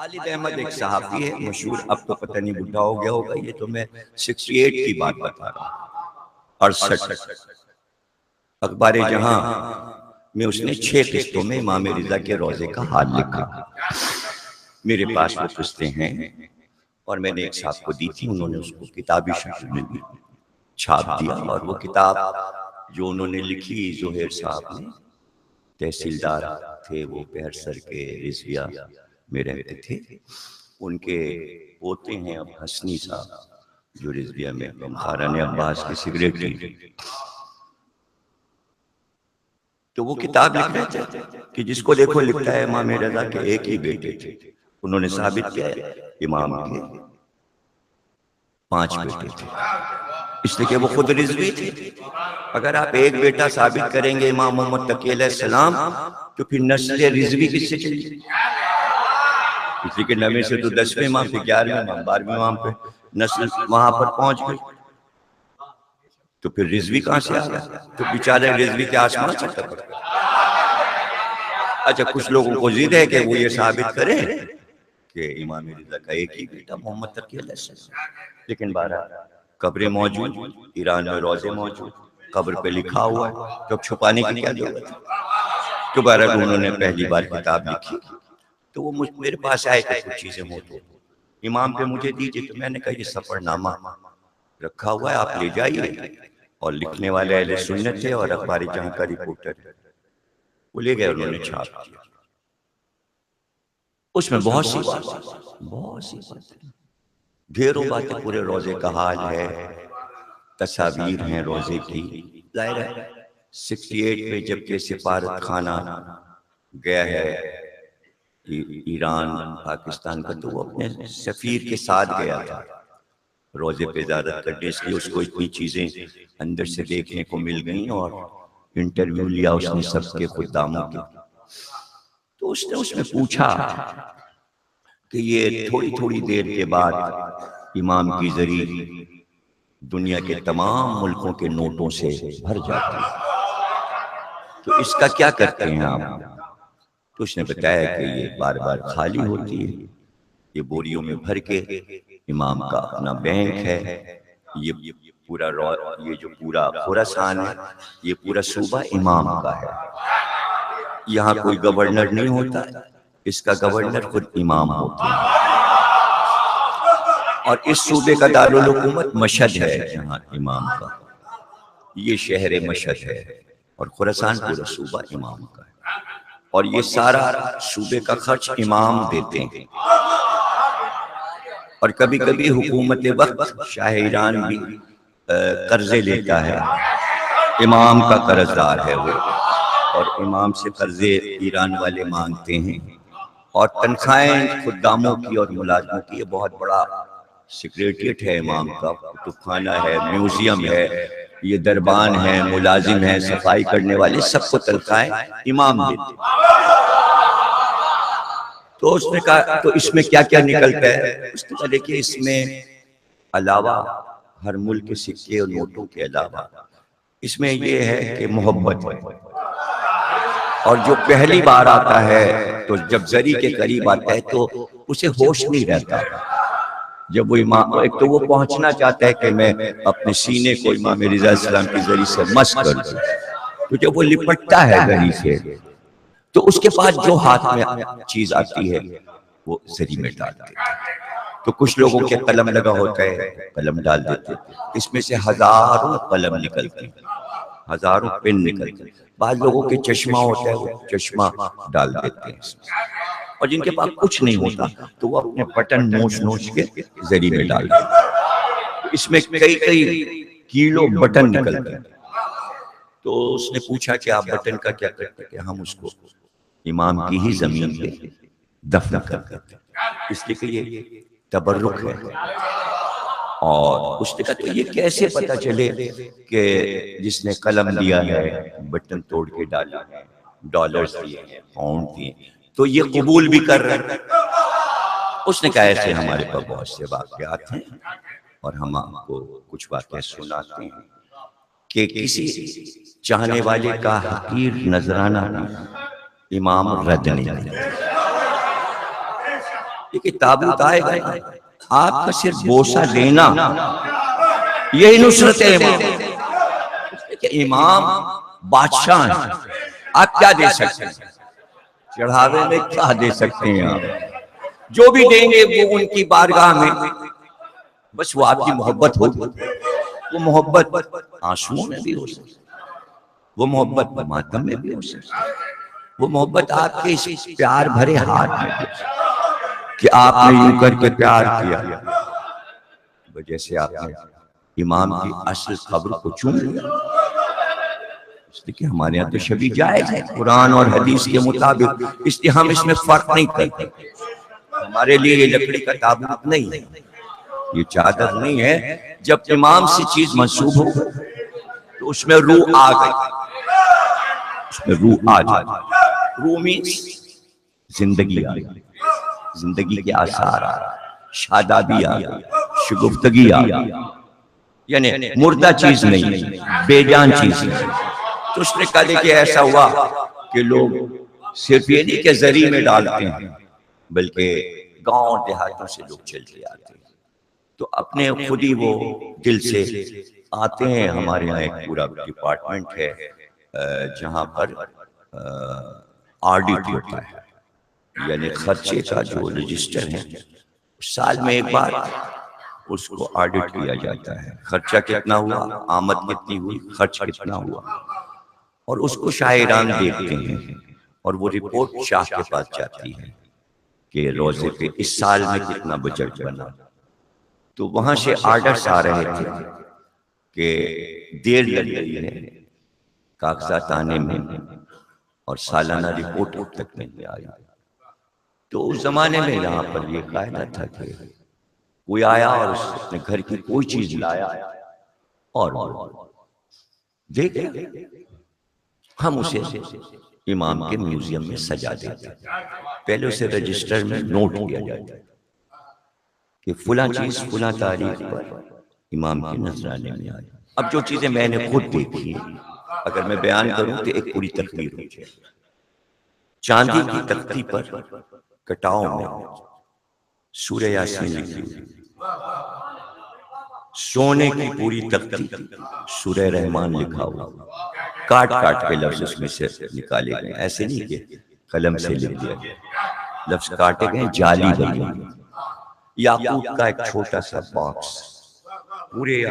خالد احمد ایک صحافی ہے مشہور، اب تو پتہ نہیں بڈھا ہو گیا ہوگا، یہ تو میں 68 کی بات بتا رہا ہوں، 68 اخبار جہاں میں اس نے 6 قسطوں میں امام رضا کے روضے کا حال لکھا۔ میرے پاس وہ قسطیں ہیں اور میں نے ایک صاحب کو دی تھی، انہوں نے اس کو کتابی شکل میں بھی چھاپ دیا، اور وہ کتاب جو انہوں نے لکھی زہیر صاحب نے، تحصیلدار تھے وہ بہرسر کے رضویہ میں رہتے تھے، ان کے پوتے ہیں اب حسنی صاحب جو رضویہ میں خاران عباس کے سیکریٹری، تو وہ کتاب لکھ رہے تھے کہ جس کو دیکھو لکھتا ہے امام رضا کے ایک ہی بیٹے تھے، انہوں نے ثابت کیا ہے امام کے 5 بیٹے تھے، اس لیے کہ وہ خود رضوی تھے۔ اگر آپ ایک بیٹا ثابت کریں گے امام محمد تقی علیہ السلام تو پھر نسل رضوی کس سے چلی؟ اس لیے کہ 9 سے تو 10ویں امام پہ 11ویں امام 12ویں امام پہ نسل وہاں پر پہنچ گئی، تو پھر رضوی کہاں سے آ گیا؟ تو بیچارے رضوی کے آسمان سے ٹپک گئے۔ اچھا کچھ لوگوں کو ضد ہے کہ وہ یہ ثابت کریں کہ امام رضا کا ایک ہی بیٹا محمد تقی علیہ السلام، لیکن بہرحال قبریں موجود، ایران میں روضے موجود، قبر پہ لکھا ہوا ہے، تو اب چھپانے کی کیا ضرورت ہے؟ تو بہرحال انہوں نے پہلی بار کتاب لکھی تو وہ میرے پاس آئے کہ کچھ چیزیں ہو تو امام پہ مجھے دیجیے، تو میں نے کہا یہ سفر نامہ رکھا ہوا ہے آپ لے جائیے، اور لکھنے والے اہل سنت ہے اور اخبار جہاں کا رپورٹر ہے، وہ لے گئے، انہوں نے چھاپ دیا۔ اس میں بہت سی باتیں، ڈھیروں باتیں، پورے روضے کا حال ہے، تصاویر ہیں روضے کی، ظاہر ہے 68 میں جبکہ سفارت خانہ گیا ہے ایران پاکستان کا، تو وہ اپنے سفیر کے ساتھ گیا تھا روضے پہ زیارت کرنے، اس لیے اس کو اتنی چیزیں اندر سے دیکھنے کو مل گئیں، اور انٹرویو لیا اس نے سب کے خداموں کے، تو اس نے اس میں پوچھا کہ یہ تھوڑی تھوڑی دیر کے بعد امام کی زری دنیا کے تمام ملکوں کے نوٹوں سے بھر جاتی ہے، تو اس کا کیا کرتے ہیں آپ؟ تو اس نے بتایا کہ یہ بار بار خالی ہوتی ہے، یہ بوریوں میں بھر کے امام کا اپنا بینک ہے، یہ جو پورا خراسان ہے یہ پورا صوبہ امام کا ہے، یہاں کوئی گورنر نہیں ہوتا، اس کا گورنر خود امام ہوتا ہے، اور اس صوبے کا دارالحکومت مشہد ہے جہاں امام کا، یہ شہر مشہد ہے، اور خراسان پورا صوبہ امام کا ہے، اور یہ سارا صوبے کا خرچ امام دیتے ہیں، اور کبھی کبھی حکومت وقت شاہ ایران بھی قرضے لیتا ہے، امام کا قرض دار ہے وہ، اور امام سے قرضے ایران والے مانگتے ہیں، اور تنخواہیں خداموں کی اور ملازموں کی، یہ بہت بڑا سیکریٹریٹ ہے امام کا، کتب خانہ ہے، میوزیم ہے، یہ دربان ہے، ملازم ہیں، صفائی کرنے والے، سب کو تنخواہیں امام دیتے ہیں۔ تو اس نے کہا تو اس میں کیا کیا نکلتا ہے؟ اس نے کہا دیکھیں اس میں علاوہ ہر ملک کے سکے اور نوٹوں کے علاوہ اس میں یہ ہے کہ محبت ہے، اور جو پہلی بار آتا ہے تو جب زری کے قریب آتا ہے تو اسے ہوش نہیں رہتا، جب وہ امام ایک تو وہ پہنچنا چاہتا ہے کہ میں اپنے سینے کو امام رضا علیہ السلام کی زری سے مس کر دوں، تو جب وہ لپٹتا ہے زری سے تو اس کے بعد جو ہاتھ میں چیز آتی ہے وہ زری میں ڈال دیتے، تو کچھ لوگوں کے قلم لگا ہوتا ہے قلم ڈال دیتے، اس میں سے ہزاروں قلم نکلتے ہیں، ہزاروں پن نکلتے ہیں، بعض لوگوں کے چشمہ ہوتا ہے وہ چشمہ ڈال دیتے ہیں اس میں، اور جن کے پاس کچھ نہیں ہوتا تو وہ اپنے بٹن نوچ نوچ کے زری میں ڈال دیتے ہیں، اس میں کئی کئی کیلو بٹن نکلتے ہیں۔ تو اس نے پوچھا کہ آپ بٹن کا کیا کرتے ہیں؟ کہ ہم اس کو امام کی ہی زمین پہ دفن کر دیتے ہیں، اس لیے کہ یہ تبرک ہے، اور اس نے کہا تو یہ کیسے پتا چلے کہ جس نے قلم دیا ہے بٹن توڑ کے ڈالا ہے، ڈالرز دیے ہیں، پاؤنڈ دیے ہیں، تو یہ قبول بھی کر رہے ہیں؟ اس نے کہا ایسے ہمارے پاس بہت سے واقعات ہیں، اور ہم آپ کو کچھ واقعات سناتے ہیں کہ کسی چاہنے والے کا حقیر نذرانہ بھی امام رد نہیں کرتے، کہ تابوت آئے گا، آپ کا صرف بوسہ لینا یہی نصرت ہے امام کہ امام بادشاہ ہیں، آپ کیا دے سکتے ہیں؟ چڑھاوے میں کیا دے سکتے ہیں آپ؟ جو بھی دیں گے وہ ان کی بارگاہ میں بس وہ آپ کی محبت ہوگی. وہ محبت آنسوؤں میں بھی ہو سکتی، وہ محبت ماتم میں بھی ہو سکتی، وہ محبت آپ کے اس پیار بھرے ہاتھ میں بھی کہ آپ نے یوں کر کے پیار کیا جیسے آپ نے امام کی اصل قبر کو چوم لیا. اس لیے کہ ہمارے یہاں تو شبی جائز ہے قرآن اور حدیث کے مطابق، اس لیے ہم اس میں فرق نہیں کرتے. ہمارے لیے یہ لکڑی کا تابوت نہیں ہے، یہ چادر نہیں ہے. جب امام سے چیز منسوب ہو تو اس میں روح آ گئی، اس میں روح آ جائے. روح مینس زندگی آ گئی، زندگی کے آثار آ رہا، شادابی آ گئی، شگفتگی آ گئی. یعنی مردہ چیز نہیں، بے جان چیز نہیں. تو اس نے کہا کہ ایسا ہوا کہ لوگ صرف یہ نہیں کہ زری میں ڈالتے ہیں بلکہ گاؤں دیہاتوں سے لوگ چل کے آتے ہیں. تو اپنے خود ہی وہ دل سے آتے ہیں. ہمارے یہاں ایک پورا ڈپارٹمنٹ ہے جہاں پر آڈٹ ہوتا ہے، یعنی خرچے کا جو رجسٹر ہے سال میں ایک بار اس کو آڈٹ کیا جاتا ہے. خرچہ کتنا ہوا، آمد کتنی ہوئی، خرچ کتنا ہوا، اور اس کو شاعران دیکھتے ہیں اور وہ رپورٹ شاہ کے پاس جاتی ہے کہ روزے پہ اس سال میں کتنا بجٹ بنا. تو وہاں سے آرڈرز آ رہے تھے کہ دیر لگ رہی ہے کاغذات آنے میں اور سالانہ رپورٹ اب تک نہیں آئی. تو اس زمانے میں یہاں پر یہ قاعدہ تھا کہ کوئی آیا اور اس اپنے گھر کی کوئی چیز لایا اور دیکھیں ہم اسے امام کے میوزیم میں سجا دیتے. پہلے اسے رجسٹر میں نوٹ کیا جاتا کہ فلاں چیز فلاں تاریخ پر امام کے نذرانے میں آئی. اب جو چیزیں میں نے خود دیکھی اگر میں بیان کروں تو ایک پوری تقریر ہو جائے. چاندی کی تختی پر کٹاؤ میں سورہ یاسین لکھی ہوئی، سونے کی پوری تختی سورہ رحمان لکھا ہوا، کاٹ کاٹ کے لفظ اس میں سے نکالے گئے. ایسے نہیں کہ قلم سے لکھ دیا گیا، لفظ کاٹے گئے، جعلی بنے. یاقوت کا ایک چھوٹا سا باکس، پورے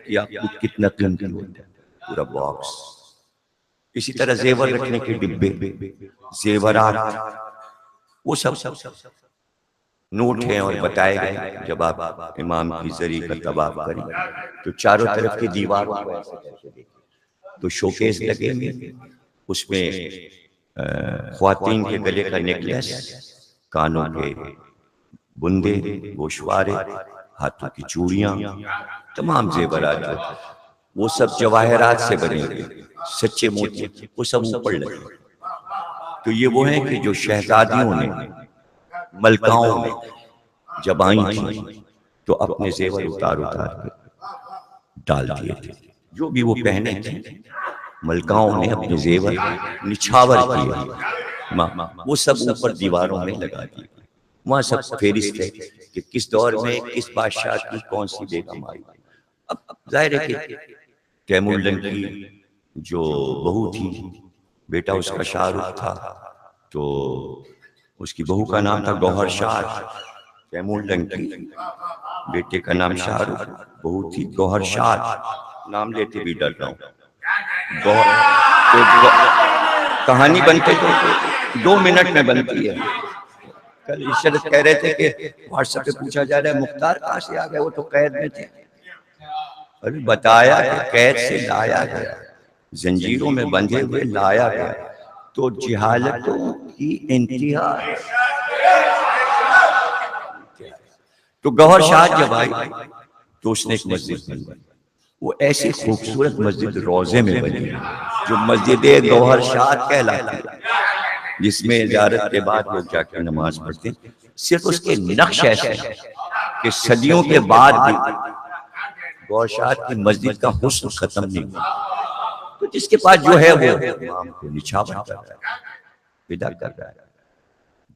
یاقوت کتنا قیمتی ہوتا ہے، پورا باکس. اسی طرح زیور رکھنے کے ڈبے، زیورات، وہ سب نوٹ ہیں اور بتائے گئے. جب آپ امام کی زری کا طواف کریں تو چاروں طرف کی دیواروں کو ایسے کر کے تو شوکیس لگے ہوئے، اس میں خواتین کے گلے کا نیکلیس، کانوں کے بندے، گوشوارے، ہاتھوں کی چوڑیاں، تمام زیورات وہ سب جواہرات سے بنے ہوئے، سچے موتی، وہ سب اوپر لگے. تو یہ وہ ہیں کہ جو شہزادیوں نے، ملکاؤں نے جب آئی تھیں تو اپنے زیور اتار کے ڈال دیے تھے. جو بھی وہ پہنے تھے ملکاؤں نے اپنے زیور نچھاور کیے، وہ سب اوپر دیواروں میں لگا دیے. وہاں سب فہرست ہے کہ کس دور میں کس بادشاہ کی کون سی بیگم آئی. اب ظاہر ہے کہ تیمور لنگ کی جو بہو تھی، بیٹا اس کا شاہ رخ تھا، تو اس کی بہو کا نام تھا گوہر شاد. تیمور لنگ کی بیٹے کا نام شاہ رخ، بہو تھی گوہر شاد. نام لیتے بھی ڈر رہا ہوں. کہانی بنتے تو 2 منٹ میں بنتی ہے. کل عشرت کہہ رہے تھے کہ واٹس ایپ پہ پوچھا جا رہا ہے مختار کہاں سے آ گئے، وہ تو قید میں تھے. ابھی بتایا کہ قید سے لایا گیا، زنجیروں میں بندھے ہوئے لایا گیا. تو جہالتوں کی انتہا. تو گوہر شاد جب آئی تو اس نے ایک مسجد بنوائی. وہ ایسی خوبصورت مسجد روضے میں بنی جو مسجد گوہر شاد کہلاتی ہے، جس میں زیارت کے بعد لوگ جا کے نماز پڑھتے ہیں. صرف اس کے نقش ایسے ہیں کہ صدیوں کے بعد بھی گوہر شاد کی مسجد کا حسن ختم نہیں ہوا. تو جس کے پاس جو ہے وہ امام کو نچھاور کر رہا ہے، پیدا کر رہا ہے،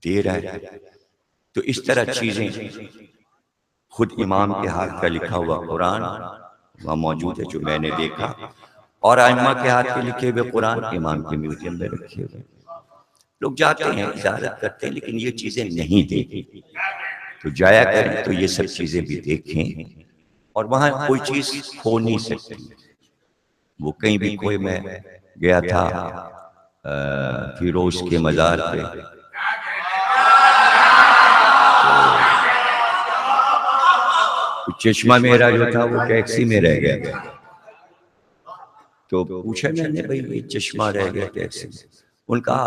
دے رہا ہے. تو اس طرح چیزیں خود امام کے ہاتھ کا لکھا ہوا قرآن وہاں موجود ہے جو میں نے دیکھا، اور ائمہ کے ہاتھ کے لکھے ہوئے قرآن امام کے میوزیم میں رکھے ہوئے۔ لوگ جاتے ہیں زیارت کرتے ہیں لیکن یہ چیزیں نہیں دیکھتے، تو جایا کریں تو یہ سب چیزیں بھی دیکھیں، اور وہاں کوئی چیز کھو نہیں سکتی۔ وہ کہیں بھی کوئی، میں گیا تھا فیروز کے مزار پہ، چشمہ میرا جو تھا وہ ٹیکسی میں رہ گیا تھا، تو پوچھا میں نے بھائی یہ چشمہ رہ گیا ٹیکسی میں، ان کا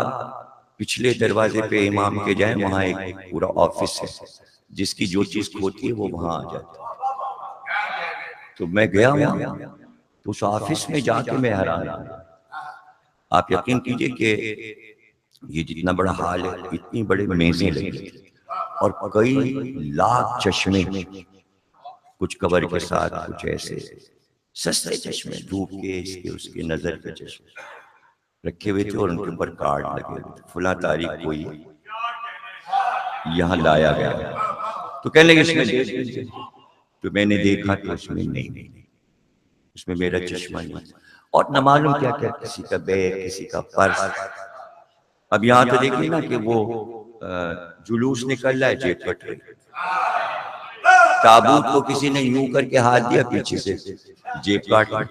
پچھلے دروازے پہ امام کے جائیں، وہاں ایک پورا آفس ہے، جس کی جو چیز کھوتی ہے وہ وہاں آ جاتی ہے۔ تو میں گیا وہاں، تو اس آفس میں جا کے میں حیران ہوں۔ آپ یقین کیجئے کہ یہ جتنا بڑا حال ہے، اتنی بڑے میزیں لگی تھی اور کئی لاکھ چشمے، کچھ کور کے ساتھ، کچھ ایسے سستے چشمے، دھوپ کے، اس کے نظر کے چشمے رکھے ہوئے تھے، اور ان کے اوپر کارڈ لگے ہوئے تھے، فلاں تاریخ کو یہاں لایا گیا۔ تو کہنے لگے اس میں دیکھ لیجیے، تو میں نے دیکھا تو اس میں نہیں، اس میں میرا چشمہ نہیں، اور نہ معلوم کیا کیا، کسی کا بیگ، کسی کا پرس۔ اب یہاں تو دیکھیں نا کہ وہ جلوس نکل رہا ہے، جیب کٹ رہی، تابوت کو کسی نے یوں کر کے ہاتھ دیا پیچھے سے، جیب کاٹ لی۔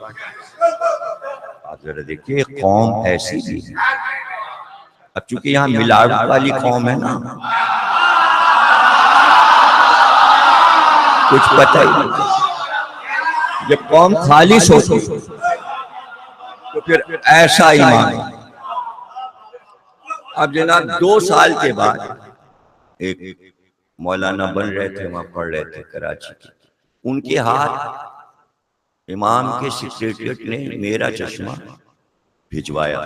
آپ ذرا دیکھیے قوم ایسی بھی ہے۔ اب چونکہ یہاں ملاوٹ والی قوم ہے نا، کچھ پتہ ہی نہیں، جب قوم خالص ہوتی تو پھر ایسا ایمان۔ اب جناب 2 سال کے بعد ایک مولانا بن رہے تھے، وہاں پڑھ رہے تھے کراچی کے، ان کے ہاتھ امام کے سیکریٹریٹ نے میرا چشمہ بھجوایا،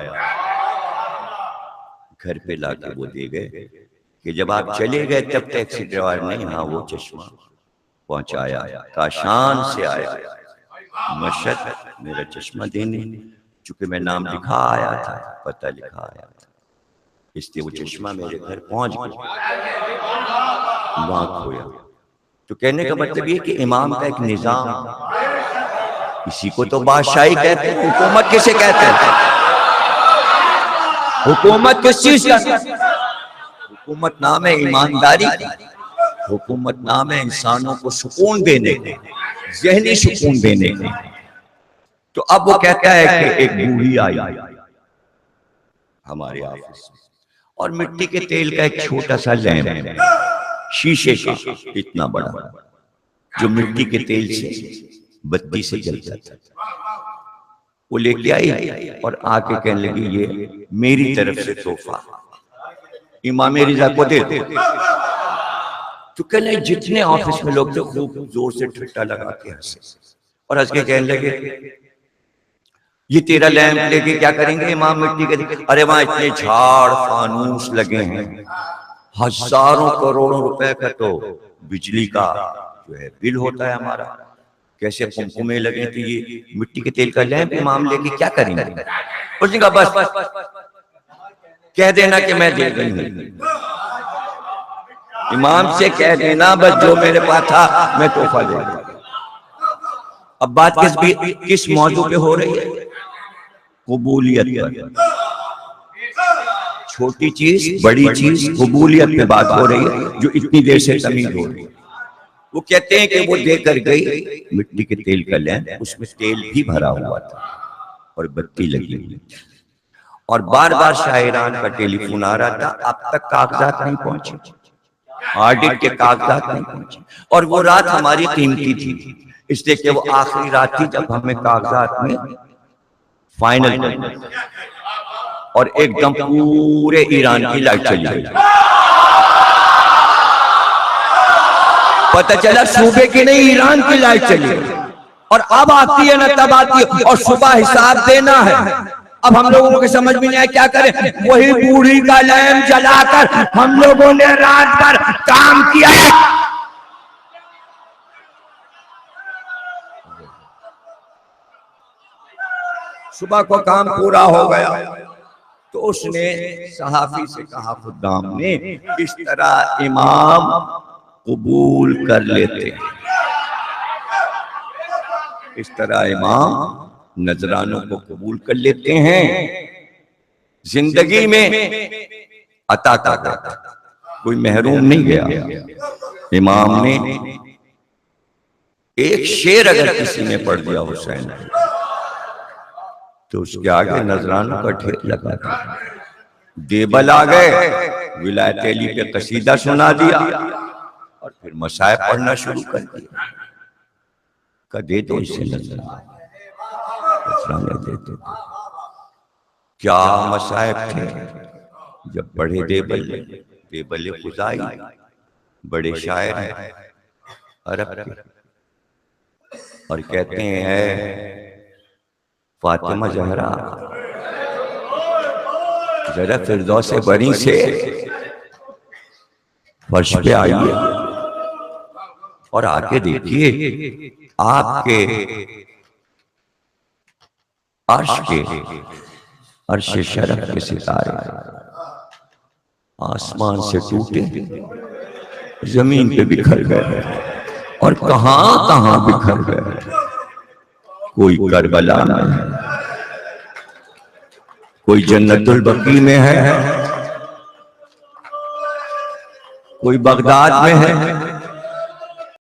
گھر پہ لا کے وہ دے گئے کہ جب آپ چلے گئے تب ٹیکسی ڈرائیور نے یہاں وہ چشمہ پہنچایا، کاشان سے آیا مشہد میرا چشمہ دینے، چونکہ میں نام لکھا آیا تھا، پتہ لکھا آیا تھا، اس لیے وہ چشمہ میرے گھر پہنچ گیا، وہاں کھویا۔ تو کہنے کا مطلب یہ کہ امام کا ایک نظام، اسی کو تو بادشاہی کہتے ہیں۔ حکومت کسے کہتے ہیں؟ حکومت کس چیز کا؟ حکومت نام ہے ایمانداری کا، حکومت نام ہے انسانوں کو سکون دینے کا، ذہنی سکون دینے کا۔ تو اب وہ کہتا ہے کہ ایک بوڑھی آئی ہمارے آفس میں، اور مٹی کے تیل کا ایک چھوٹا سا لیمپ، شیشے کا اتنا بڑا، جو مٹی کے تیل سے بتی سے جلتا تھا، وہ لے کے آئی اور آ کے کہنے لگی یہ میری طرف سے تحفہ امام رضا کو دے دو۔ تو کہنے جتنے آفس میں لوگ تھے خوب زور سے ٹھٹا لگا کے ہنسے، اور ہنس کے کہنے لگے یہ تیرا لیمپ لے کے کیا کریں گے امام مٹی کے؟ ارے وہاں اتنے جھاڑ فانوس لگے ہیں، ہزاروں کروڑوں روپے کا تو بجلی کا جو ہے بل ہوتا ہے ہمارا، کیسے پمپمیں لگے، تو یہ مٹی کے تیل کا لیمپ امام لے کے کیا کریں گے؟ اس نے کہا بس کہہ دینا کہ میں دے گئی ہوں، امام سے کہہ دینا بس جو میرے پاس تھا میں تحفہ دے گا۔ اب بات کس موضوع پہ ہو رہی ہے؟ قبولیت پر۔ چھوٹی چیز بڑی چیز قبولیت پہ بات ہو رہی ہے، جو اتنی دیر سے تمیز ہو رہی ہے۔ وہ کہتے ہیں کہ وہ دے کر گئی مٹی کے تیل کا لیمپ، اس میں تیل بھی بھرا ہوا تھا اور بتی لگی ہوئی تھی، اور بار بار شاعران کا ٹیلی فون آ رہا تھا، اب تک کاغذات نہیں پہنچے، آڈٹ کے کاغذات نہیں پہنچے، اور وہ رات ہماری قیمتی تھی، اس لیے کہ وہ آخری رات تھی جب ہمیں کاغذات میں فائنل کرنا، اور ایک دم پورے ایران کی لائٹ چلی گئی، پتہ چلا صوبے کی نہیں ایران کی لائٹ چلی گئی، اور اب آتی ہے نہ تب آتی ہے، اور صبح حساب دینا ہے۔ اب ہم لوگوں کو سمجھ میں نہیں آیا کیا کریں، وہی بوڑھی کا لیمپ جلا کر ہم لوگوں نے رات بھر کام کیا۔ صبح کو کام پورا ہو گیا، تو اس نے صحافی سے کہا خدام نے اس طرح امام قبول کر لیتے ہیں، اس طرح امام نذرانوں کو قبول کر لیتے ہیں، زندگی میں عطا کرتا، کوئی محروم نہیں گیا۔ امام نے ایک شعر اگر کسی نے پڑھ دیا حسین تو اس کے آگے نذرانوں کا ڈھیر لگا تھا۔ دیبل آ گئے، ولایت علی پہ قصیدہ سنا دیا اور پھر مصائب پڑھنا شروع کر دیا کہ دے دو اسے نذرانے دیتے۔ کیا مصائب تھے جب پڑھے دیبل خزائی، بڑے شاعر ہیں عرب کے، اور کہتے ہیں فاطمہ زہرا ذرا فردوس بری سے فرش پہ آئیے اور آ کے دیکھیے آپ کے عرش شرف کے ستارے آسمان سے ٹوٹے زمین پہ بکھر گئے اور کہاں کہاں بکھر گئے، کوئی کربلا میں ہے، کوئی جنت البقیع میں ہے، کوئی بغداد میں ہے،